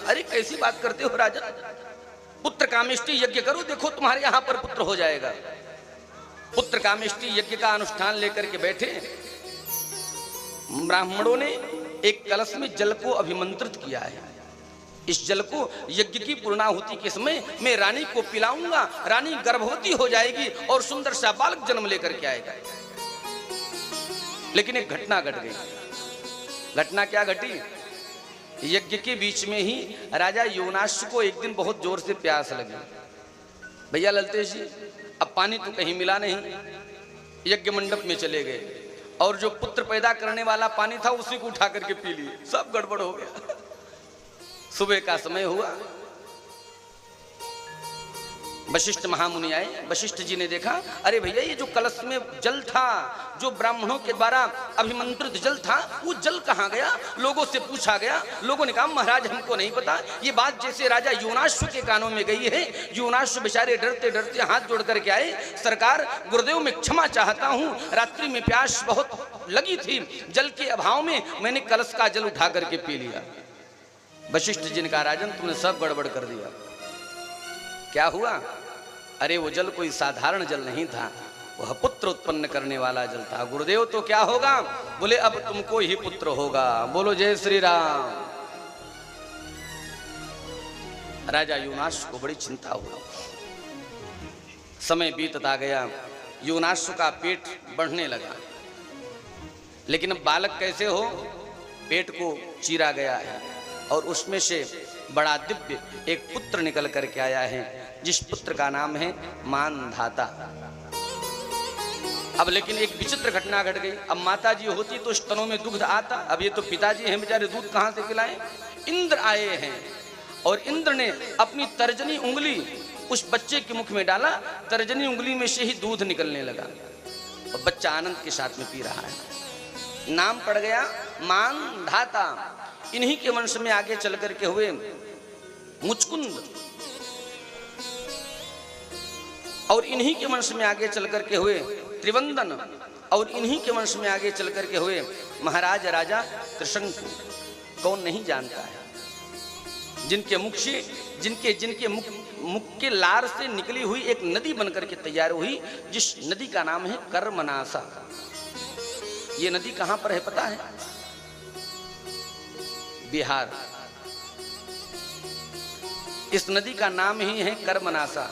अरे कैसी बात करते हो राजन, पुत्र कामेष्टि यज्ञ करो, देखो तुम्हारे यहां पर पुत्र हो जाएगा। पुत्र कामेष्टि यज्ञ का अनुष्ठान लेकर के बैठे, ब्राह्मणों ने एक कलश में जल को अभिमंत्रित किया है। इस जल को यज्ञ की पूर्णाहुति के समय मैं रानी को पिलाऊंगा, रानी गर्भवती हो जाएगी और सुंदर सा बालक जन्म लेकर के आएगा। लेकिन एक घटना घट गई। घटना क्या घटी? यज्ञ के बीच में ही राजा योनाश को एक दिन बहुत जोर से प्यास लगी। भैया ललतेश जी, अब पानी तो कहीं मिला नहीं, यज्ञ मंडप में चले गए और जो पुत्र पैदा करने वाला पानी था उसी को उठा करके पी लिए। सब गड़बड़ हो गया। सुबह का समय हुआ, वशिष्ठ महामुनि आए। वशिष्ठ जी ने देखा, अरे भैया ये जो कलश में जल था, जो ब्राह्मणों के द्वारा अभिमंत्रित जल था, वो जल कहाँ गया? लोगों से पूछा गया। लोगों ने कहा महाराज हमको नहीं पता। ये बात जैसे राजा योनाश्व के कानों में गई है। योनाश्व बेचारे डरते डरते हाथ जोड़ करके आए, सरकार गुरुदेव मैं क्षमा चाहता हूँ, रात्रि में प्यास बहुत लगी थी, जल के अभाव में मैंने कलश का जल उठा करके पी लिया। वशिष्ठ जी ने कहा राजन तुमने सब गड़बड़ कर दिया। क्या हुआ? अरे वो जल कोई साधारण जल नहीं था, वह पुत्र उत्पन्न करने वाला जल था। गुरुदेव तो क्या होगा? बोले अब तुमको ही पुत्र होगा। बोलो जय श्री राम। राजा योनाश को बड़ी चिंता हुआ। समय बीतता गया, योनाश का पेट बढ़ने लगा, लेकिन अब बालक कैसे हो? पेट को चीरा गया है और उसमें से बड़ा दिव्य एक पुत्र निकल करके आया है, जिस पुत्र का नाम है मानधाता। अब लेकिन एक विचित्र घटना घट गई। अब माता जी होती तो स्तनों में दुग्ध आता, अब ये तो पिताजी हैं बेचारे, दूध कहां से पिलाएं? इंद्र आए हैं और इंद्र ने अपनी तर्जनी उंगली उस बच्चे के मुख में डाला, तर्जनी उंगली में से ही दूध निकलने लगा और बच्चा आनंद के साथ में पी रहा है। नाम पड़ गया मानधाता। इन्हीं के वंश में आगे चल करके हुए मुचकुंद, और इन्हीं के वंश में आगे चल करके हुए त्रिवंदन, और इन्हीं के वंश में आगे चल करके हुए महाराज राजा त्रिशंकु। कौन नहीं जानता है? जिनके मुख से जिनके मुख के लार से निकली हुई एक नदी बनकर के तैयार हुई, जिस नदी का नाम है कर्मनासा। ये नदी कहां पर है पता है? बिहार। इस नदी का नाम ही है कर्मनासा।